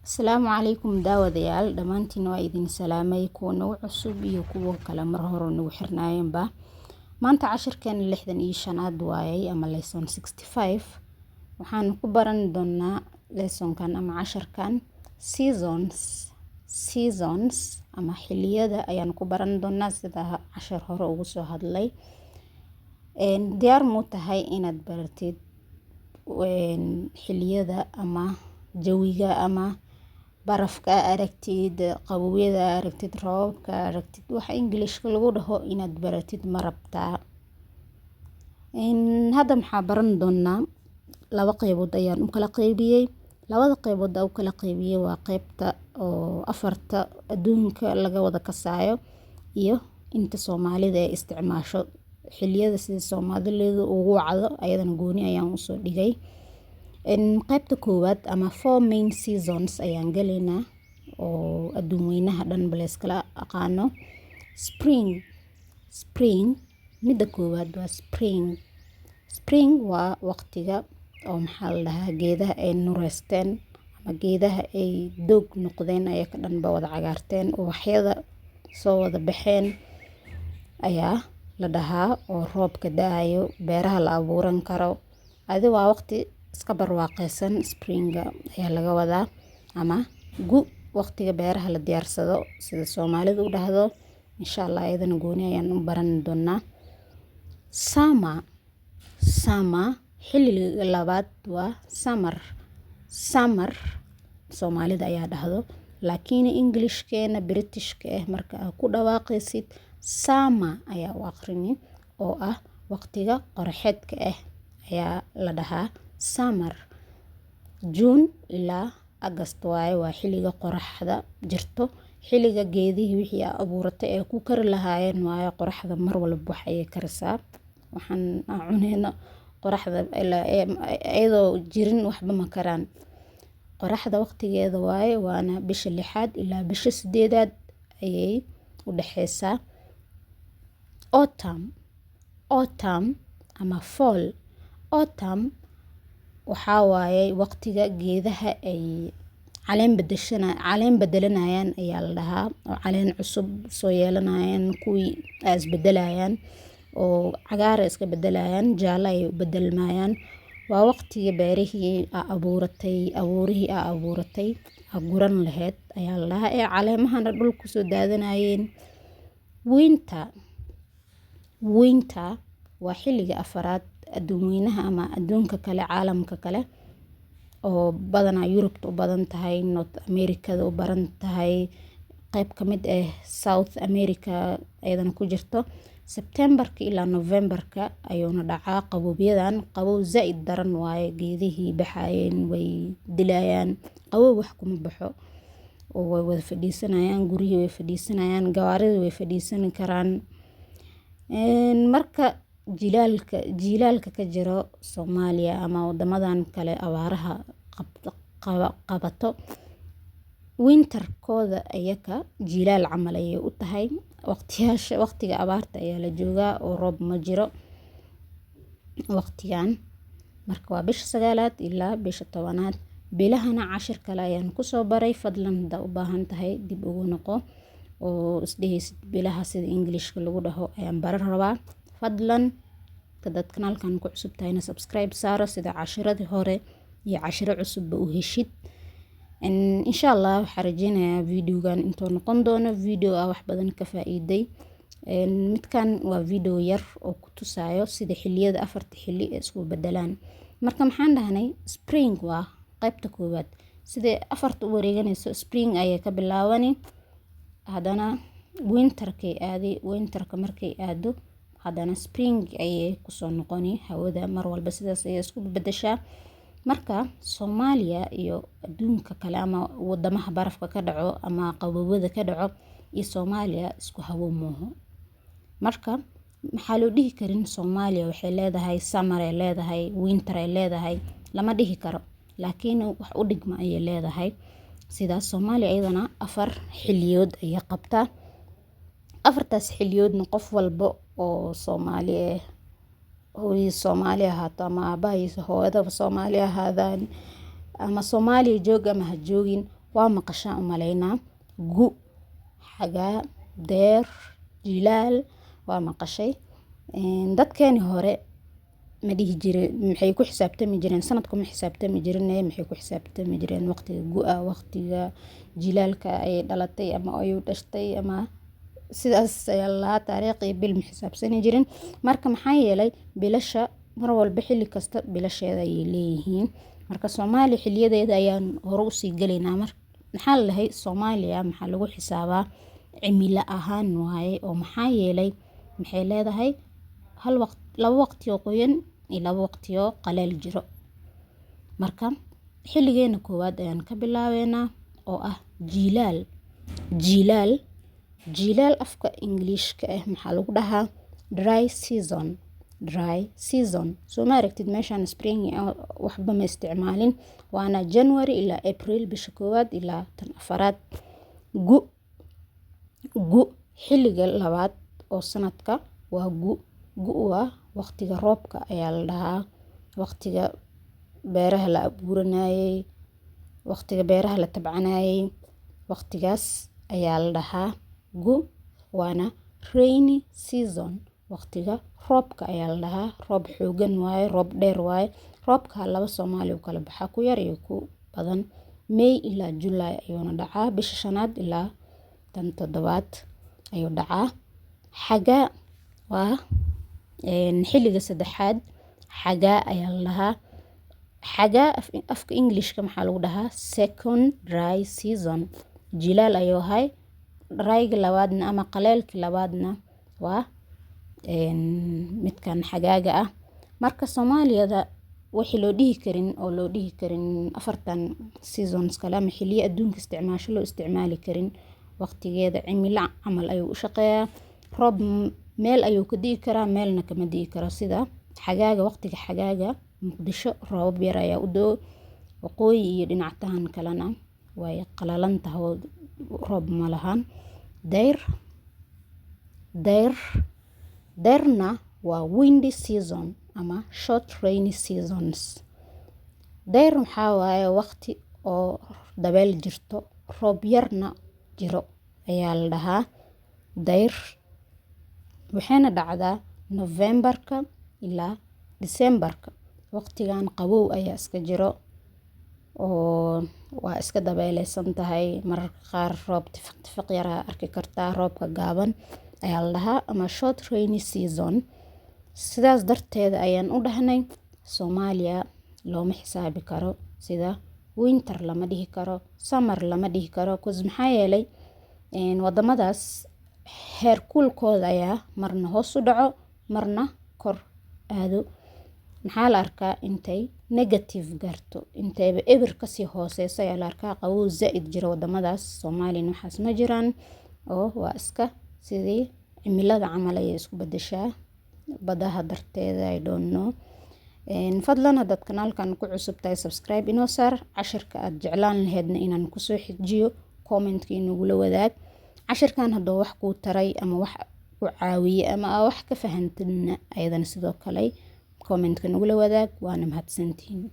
Asalaamu calaykum daawadayaal dhammaantiin waa idin salaamay kuwa nagu cusub iyo kuwa kale mar hore nagu xirnaayeenba. Maanta cashirkeena 65aad waayay ama lesson 65. Waxaan ku baran doonaa lessonkan ama casharkan seasons ama xilliyada ayaan ku baran doonaa sida cashar hore ugu soo hadlay. Diyaar mu tahay inaad baratid xilliyada ama jawiga ama barafka aragtid, qabowyada aragtid, roobka aragtid, waxa Englishka lagu dhaho inaad baratid ma rabtaa. Hadda maxaa baran doonaa laba qaybood ayaan u kala qaybiyay. Labada qaybood aan u kala qaybiyay waa qaybta oo afarta adduunka laga wada kasaayo iyo inta Soomaalida ay isticmaasho xilliyada sida Soomaalidu ugu wacdo ayadana gooni ayaan u soo dhigay. Qaybta koowaad ama 4 main seasons ayaan galaynaa oo adduun weynaha dhan baleyskala aqaano. Spring midda koowaad waa spring waa waqtiga oo maxaa la dhahaa geedaha ay nureysteen ama geedaha ay doog noqdeen ayay ka dhanba wada cagaarteen ubaxyada soo wada baxeen ayaa la dhahaa oo roobka da'ayo beeraha la abuuran karo. Adi waa waqti iska barwaaqaysan springa ayaa laga wadaa ama waqtiga beeraha la diyaarsado sida Soomaalidu u dhahdo. Insha Allah ayadana gooni ayaan u baran doonaa. Summer xilliga labaad waa summer Soomaalida ayaa dhahdo laakiin Englishkeena Britishka marka aad ku dhawaaqaysid summer ayaa u aqrini oo ah waqtiga qorraxeedka ayaa la dhahaa summer. June ilaa August waa xilliga qorraxda jirto, xilliga geedihii wixii abuuratay ee ku kari lahaayeen waayo qorraxda mar walba waxay karisaa. Waxaan cuneyno qorraxda iyadoo jirin waxba ma karaan. Qorraxda waqtigeeda waana bisha 6aad ilaa bisha 8aad ayay u dhaxaysaa. Autumn ama fall waxaa waaye waqtiga geedaha ay caleen bedelanayaan ayaa la dhahaa oo caleen cusub soo yeelanayaan kuwii isbedelayaan oo cagaar iska bedelayaan jaallo ay u bedelmayaan. Waa waqtiga beerihii abuurihii guran lahayd ayaa la dhahaa ee caleemahana dhulka soo daadanayeen. Winter waa xilliga afaraad adduun weynaha ama adduunka kale caalamka kale oo badanaa Europe u badan tahay, North America u badan tahay, qayb ka mid South America ayadana ku jirto. September-ka ilaa November-ka ayuuna dhacaa qabowyadan qabow zaid daran waaye geedihii baxayeen way dilayaan qabow wax kuma baxo oo way wada fadhiisanayaan guriyada way fadhiisanayaan gawaarida way fadhiisan karaan. Marka jilaalka ka jiro Soomaaliya ama wadamadan kale abaaraha qabato winter-kooda ayaka jilaal camal ayay u tahay waqtiga abaarta ayaa la joogaa oo roob ma jiro waqtigan. Marka waa bisha 9aad ilaa bisha 10aad. Bilahana cashir kale ayaan ku soo baray fadlan hadaa u baahan tahay dib ugu noqo oo isdhehaysid bilaha sida Englishka lagu dhaho ayaan baran rabaa. Fadlan dad kanaalkan ku cusub tahayna subscribe saaro sida cashiradii hore iyo cashiro cusubba u heshid. Insha Allah waxaan rajeynayaa videogan intuu noqon doono video wax badan ka faa'iiday. Midkan waa video yar oo ku tusayo sida xilliyada afarta xilli ee isku bedelaan. Marka maxaan dhahnay spring waa qaybta koowaad sida afarta u wareeganayso spring ayay ka bilaabani haddana winter-ka markay aado haddana spring ayay ku soo noqoni hawada mar walba sidaas ayay isku bedeshaa. Marka Soomaaliya iyo adduunka kale ama wadamaha barafka ka dhaco ama qabowada ka dhaco iyo Soomaaliya isku hawo mooho. Marka maxaa loo dhihi karin Soomaaliya waxay leedahay summer ay leedahay winter ay leedahay lama dhihi karo laakiin wax u dhigma ayay leedahay. Sidaas Soomaaliya ayadana 4 xilliyood ayay qabtaa. Afartaas xilliyoodna qof walba oo hooyadii Soomaali ahaato ama aabahiisa hooyada Soomaali ahaadaan ama Soomaaliya joog ama ha joogin waa maqashaan umaleynaa gu, xagaa, deer, jilaal waa maqashay. dadkeeni hore ma dhihi jireen maxay ku xisaabtami jireen sanadku ma xisaabtami jireen maxay ku xisaabtami jireen waqtiga gu'a, waqtiga jilaalka ay dhalatay ama ay u dhashtay ama sidaas ayaa lahaa taariikh iyo bil ma xisaabsani jirin. marka maxaa yeelay bilasha mar walba xilli kasta bilasheeda ayay leeyihiin. marka Soomaali xiliyadeeda ayaan hore u sii galaynaa. maxaa lahay Soomaaliya maxaa lagu xisaabaa cimilo ahaan waaye oo maxaa yeelay maxay leedahay laba waqti oo qoyan iyo laba waqti oo qaleel jiro. marka xilligeena koowaad ayaan ka bilaabeynaa oo ah jilaal. jilaal afka Englishka maxaa lagu dhahaa dry season. soo ma aragtid meeshaan spring waxba ma isticmaalin, waana January ilaa April bisha koowaad ilaa tan afaraad. gu xilliga labaad oo sanadka waa gu waa waqtiga roobka ayaa la dhahaa, waqtiga beeraha la abuuranayay, waqtiga beeraha la tabcanayay, waqtigaas ayaa la dhahaa gu. waana rainy season, waqtiga roobka ayaa la dhahaa. roob xoogan waaye, roob dheer waaye. roobka laba Soomaali u kala baxaa, ku yar iyo ku badan. May ilaa July ayuuna dhacaa, bisha shanaad ilaa tan toddobaad ayuu dhacaa. xagaa waa xilliga saddexaad, xagaa ayaa la dhahaa. xagaa afka Englishka maxaa lagu dhahaa second dry season. jilaal ayuu ahay, dryga labaadna ama qaleelka labaadna waa midkan xagaaga ah. marka Soomaaliyada wixii loo dhihi karin afartan seasons kale ama xilliyo adduunka isticmaasho loo isticmaali karin waqtigeeda cimilo camal ayuu u shaqeeyaa. roob meel ayuu ka digi karaa, meelna kama digi karo. sida xagaaga, waqtiga xagaaga Muqdisho roobab yar ayaa u da'o, waqooyi iyo dhinactahan kalena way qalalan tahay, roob ma lahan. deyrna waa windy season ama short rainy seasons. deyr maxaa waaye waqti oo dabeel jirto, roob yarna jiro ayaa la dhahaa deyr. waxayna dhacdaa Novemberka ilaa Decemberka. waqtigan qabow ayaa iska jiro oo waa iska dabeeleysan tahay, mararka qaar roob tifiq yaraa arki kartaa. roobka gaaban ayaa la dhahaa ama short rainy season. sidaas darteeda ayaan u dhahnay Soomaaliya looma xisaabi karo sida winter lama dhihi karo, summer lama dhihi karo. maxaa yeelay wadamadaas heer kulkooda ayaa marna hoos u dhaco marna kor aado. maxaa la arkaa intay negative gaarto, intayba eber kasii hooseyso ayaa la arkaa qabow zaid jiro wadamadaas. Soomaaliya waxaas ma jiraan oo waa iska sidii cimilada camal ayay isku bedeshaa badaha darteeda. I don't know. fadlan haddaad kanaalkan ku cusub tahay subscribe inoo saar. cashirka aad jeclaan laheedna inaan kusoo xijiyo commentka inagula wadaag. cashirkan hadduu wax kuu taray ama wax u caawiye ama wax ka fahantidna ayadana sidoo kale commentka nagula wadaag. waana mahadsantihiin.